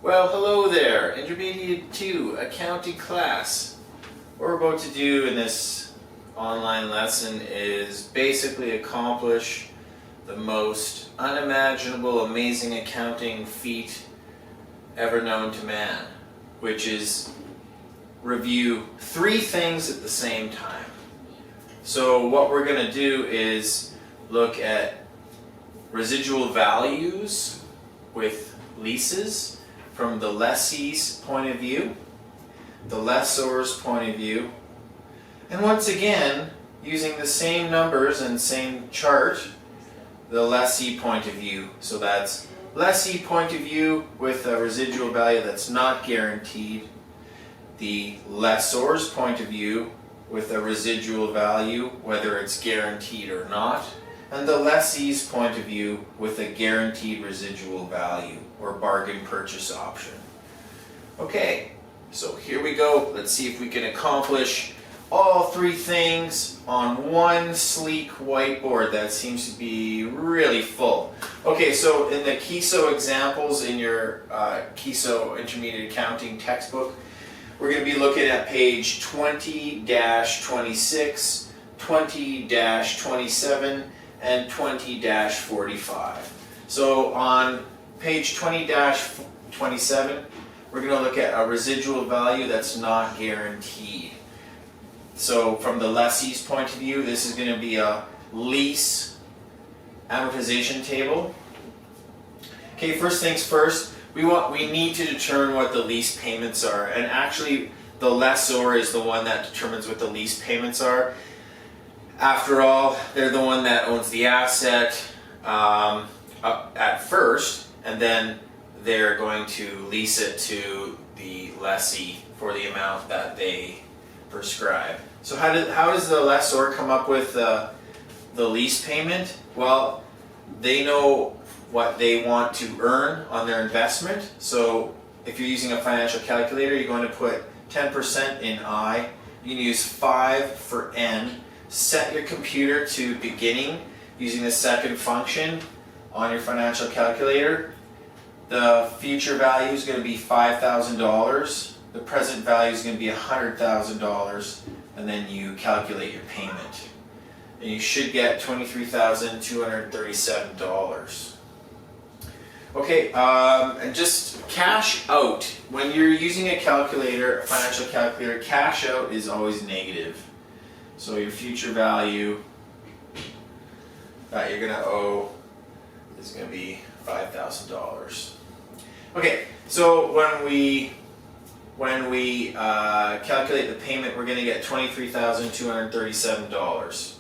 Well, hello there, Intermediate 2 accounting class. What we're about to do in this online lesson is basically accomplish the most unimaginable, amazing accounting feat ever known to man, which is review 3 things at the same time. So what we're going to do is look at residual values with leases from the lessee's point of view, the lessor's point of view, and once again, using the same numbers and same chart, the lessee point of view. So that's lessee point of view with a residual value that's not guaranteed, the lessor's point of view with a residual value, whether it's guaranteed or not, and the lessee's point of view with a guaranteed residual value or bargain purchase option. Okay, so here we go. Let's see if we can accomplish all 3 things on one sleek whiteboard that seems to be really full. Okay, so in the KESO examples in your KESO Intermediate Accounting textbook, we're going to be looking at page 20-26, 20-27, and 20-45. So on page 20-27, we're going to look at a residual value that's not guaranteed. So from the lessee's point of view, this is going to be a lease amortization table. Okay, first things first, we need to determine what the lease payments are, and actually the lessor is the one that determines what the lease payments are. After all, they're the one that owns the asset at first, and then they're going to lease it to the lessee for the amount that they prescribe. So how does the lessor come up with the lease payment? Well, they know what they want to earn on their investment. So if you're using a financial calculator, you're going to put 10% in I. You can use 5 for N. Set your computer to beginning using the second function on your financial calculator. The future value is going to be $5,000. The present value is going to be $100,000, and then you calculate your payment. And you should get $23,237. Okay, and just cash out. When you're using a calculator, a financial calculator, cash out is always negative. So your future value that you're going to owe is going to be $5,000. Okay, so when we calculate the payment, we're going to get $23,237.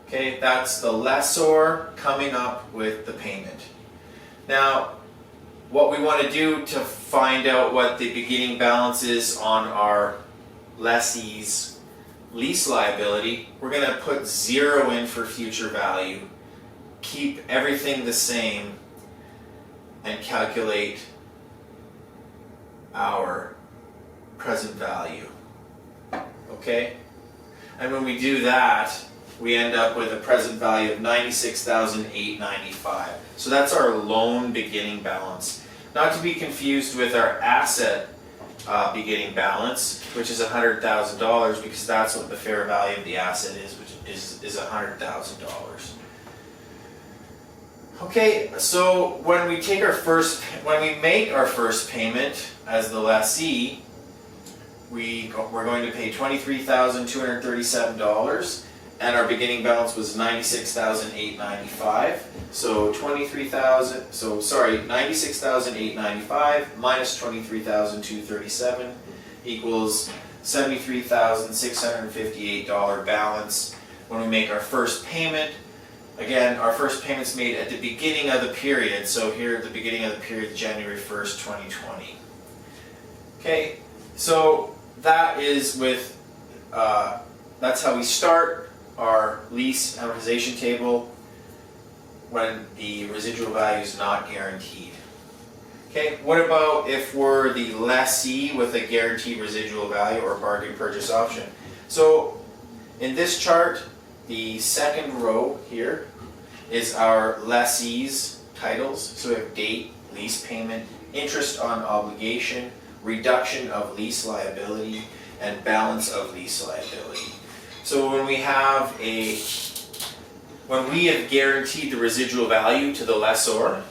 Okay, that's the lessor coming up with the payment. Now, what we want to do to find out what the beginning balance is on our lessee's lease liability, we're going to put 0 in for future value, keep everything the same, and calculate our present value. Okay? And when we do that, we end up with a present value of $96,895. So that's our loan beginning balance. Not to be confused with our asset beginning balance, which is $100,000, because that's what the fair value of the asset is, which is $100,000. Okay, so when we make our first payment as the lessee, we're going to pay $23,237, and our beginning balance was $96,895. So $96,895 minus $23,237 equals $73,658 balance. When we make our first payment, again, our first payment's made at the beginning of the period. So here at the beginning of the period, January 1st, 2020. Okay, so that is with, that's how we start our lease amortization table when the residual value is not guaranteed. Okay, what about if we're the lessee with a guaranteed residual value or bargain purchase option? So in this chart, the second row here is our lessee's titles. So we have date, lease payment, interest on obligation, reduction of lease liability, and balance of lease liability. So when we have guaranteed the residual value to the lessor,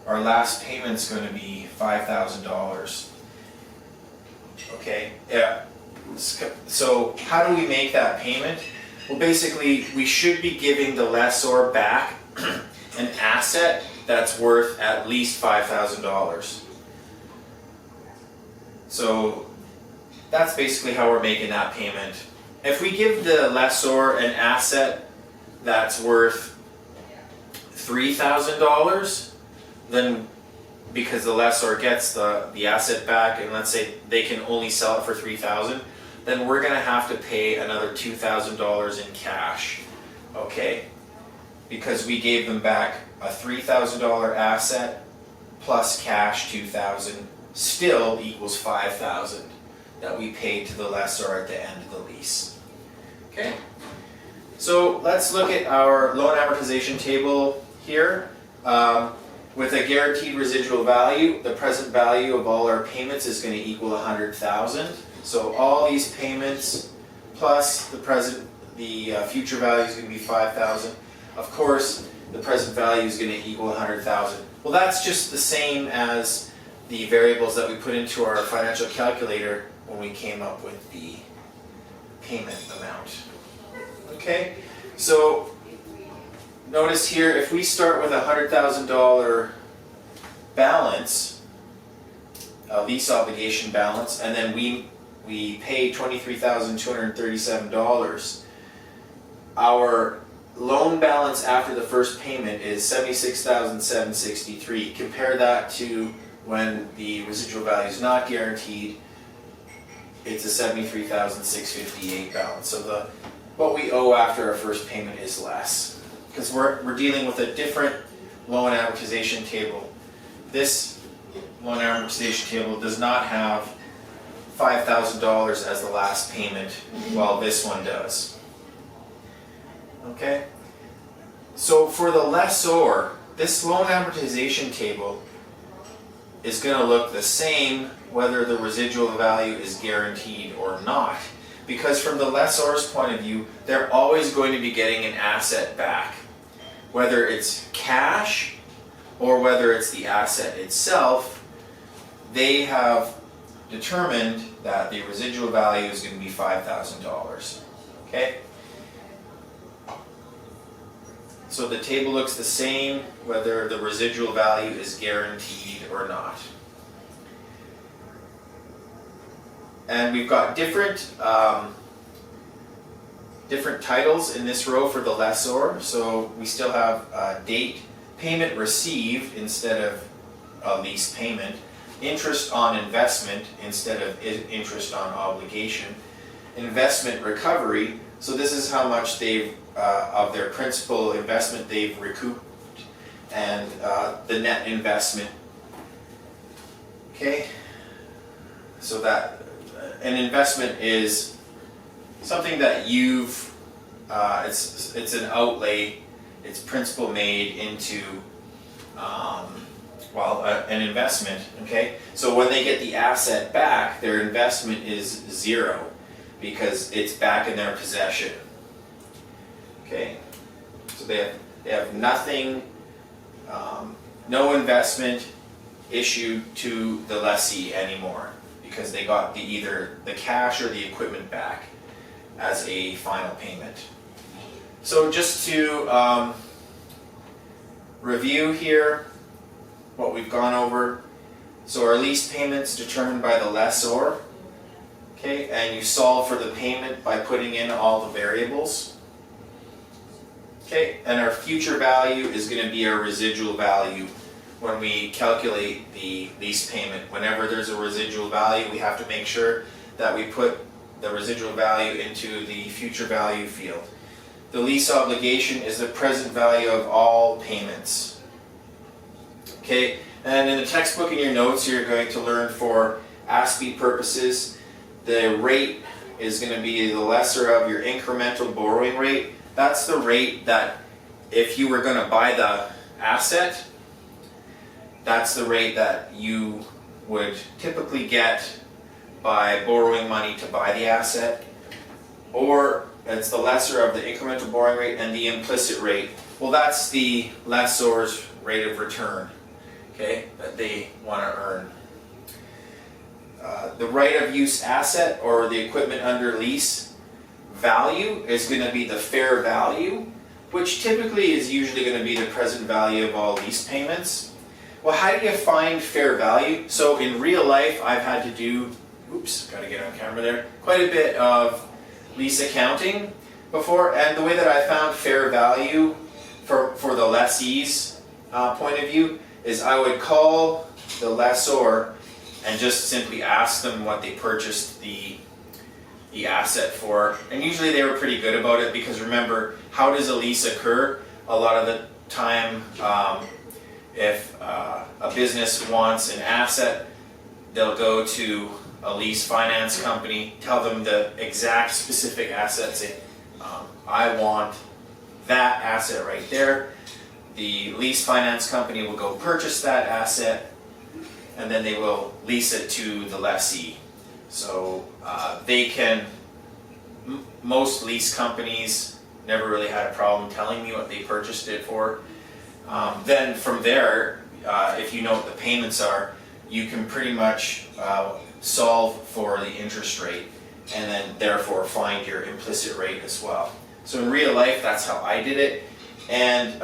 our last payment's going to be $5,000. Okay, yeah. So how do we make that payment? Well, basically, we should be giving the lessor back an asset that's worth at least $5,000. So that's basically how we're making that payment. If we give the lessor an asset that's worth $3,000, then because the lessor gets the asset back, and let's say they can only sell it for $3,000, then we're going to have to pay another $2,000 in cash, okay? Because we gave them back a $3,000 asset plus cash $2,000 still equals $5,000 that we paid to the lessor at the end of the lease. Okay? So let's look at our loan amortization table here. With a guaranteed residual value, the present value of all our payments is going to equal $100,000. So all these payments plus the future value is going to be $5,000. Of course, the present value is going to equal $100,000. Well, that's just the same as the variables that we put into our financial calculator when we came up with the payment amount. Okay, so notice here, if we start with a $100,000 balance, a lease obligation balance, and then we pay $23,237, our loan balance after the first payment is $76,763. Compare that to when the residual value is not guaranteed, it's a $73,658 balance. So what we owe after our first payment is less, because we're dealing with a different loan amortization table. This loan amortization table does not have $5,000 as the last payment, while this one does. Okay? So for the lessor, this loan amortization table is going to look the same whether the residual value is guaranteed or not. Because from the lessor's point of view, they're always going to be getting an asset back. Whether it's cash or whether it's the asset itself, they have determined that the residual value is going to be $5,000. Okay? So the table looks the same whether the residual value is guaranteed or not. And we've got different titles in this row for the lessor. So we still have date, payment received instead of a lease payment, interest on investment instead of interest on obligation, investment recovery. So this is how much they've of their principal investment they've recouped, and the net investment. Okay, so that an investment is something that you've it's an outlay, it's principal made into an investment. Okay, so when they get the asset back, their investment is zero because it's back in their possession. Okay, so they have nothing, no investment issued to the lessee anymore because they got either the cash or the equipment back as a final payment. So just to review here what we've gone over. So our lease payment's determined by the lessor. Okay, and you solve for the payment by putting in all the variables. Okay, and our future value is going to be our residual value when we calculate the lease payment. Whenever there's a residual value, we have to make sure that we put the residual value into the future value field. The lease obligation is the present value of all payments. Okay, and in the textbook in your notes, you're going to learn for ASPE purposes, the rate is going to be the lesser of your incremental borrowing rate. That's the rate that if you were going to buy the asset that's the rate that you would typically get by borrowing money to buy the asset, or it's the lesser of the incremental borrowing rate and the implicit rate. Well, that's the lessor's rate of return, okay, that they want to earn. The right of use asset, or the equipment under lease value, is going to be the fair value, which typically is usually going to be the present value of all lease payments. Well, how do you find fair value? So in real life, I've had to do, oops, got to get on camera there, quite a bit of lease accounting before, and the way that I found fair value for the lessee's point of view is I would call the lessor and just simply ask them what they purchased the asset for. And usually they were pretty good about it, because remember, how does a lease occur? A lot of the time, if a business wants an asset, they'll go to a lease finance company, tell them the exact specific asset, say, I want that asset right there. The lease finance company will go purchase that asset, and then they will lease it to the lessee. So they can, most lease companies never really had a problem telling me what they purchased it for. Then from there, if you know what the payments are, you can pretty much solve for the interest rate, and then therefore find your implicit rate as well. So in real life, that's how I did it. And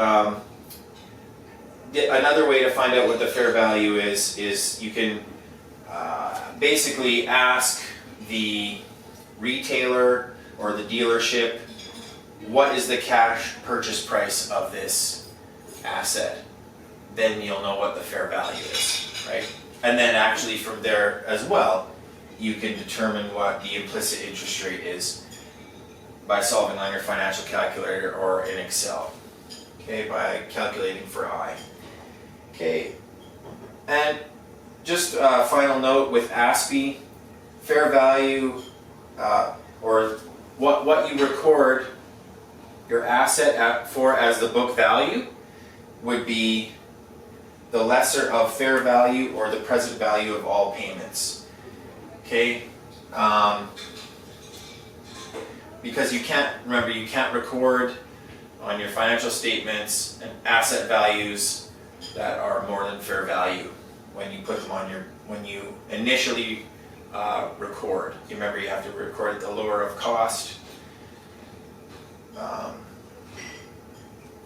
another way to find out what the fair value is you can basically ask the retailer or the dealership, what is the cash purchase price of this asset? Then you'll know what the fair value is, right? And then actually from there as well, you can determine what the implicit interest rate is by solving on your financial calculator or in Excel, okay, by calculating for I. Okay, and just a final note with ASPE, fair value, or what you record your asset for as the book value would be the lesser of fair value or the present value of all payments. Okay, because you can't, remember, you can't record on your financial statements and asset values that are more than fair value when you put them on your, when you initially record. You remember, you have to record at the lower of cost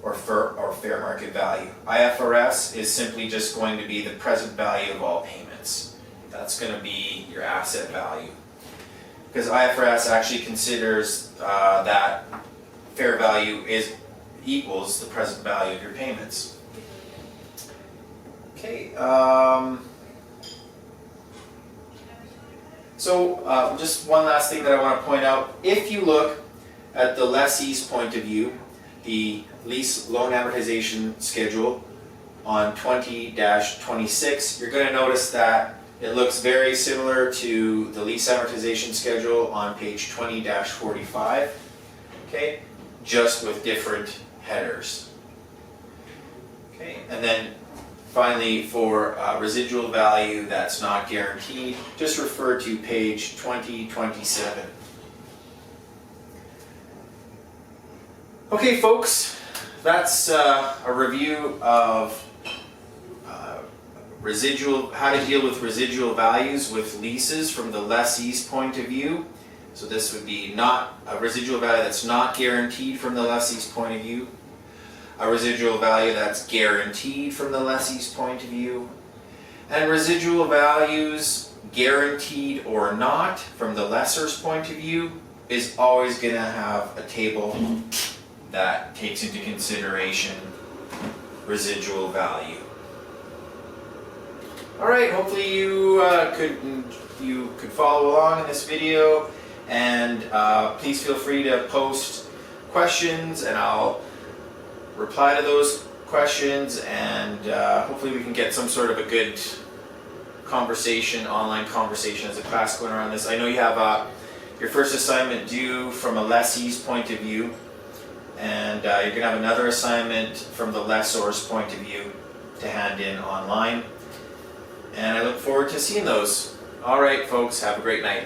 or fair market value. IFRS is simply just going to be the present value of all payments. That's going to be your asset value, because IFRS actually considers that fair value equals the present value of your payments. Okay. So just one last thing that I want to point out. If you look at the lessee's point of view, the lease loan amortization schedule on 20-26, you're going to notice that it looks very similar to the lease amortization schedule on page 20-45, okay, just with different headers. Okay, and then finally, for residual value that's not guaranteed, just refer to page 2027. Okay, folks, that's a review of how to deal with residual values with leases from the lessee's point of view. So this would be not a residual value that's not guaranteed from the lessee's point of view, a residual value that's guaranteed from the lessee's point of view, and residual values guaranteed or not from the lessor's point of view is always going to have a table that takes into consideration residual value. Alright, hopefully you could follow along in this video, and please feel free to post questions and I'll reply to those questions, and hopefully we can get some sort of a good conversation, online conversation as a class going around this. I know you have your first assignment due from a lessee's point of view, and you're going to have another assignment from the lessor's point of view. to hand in online. And I look forward to seeing those. All right, folks, have a great night.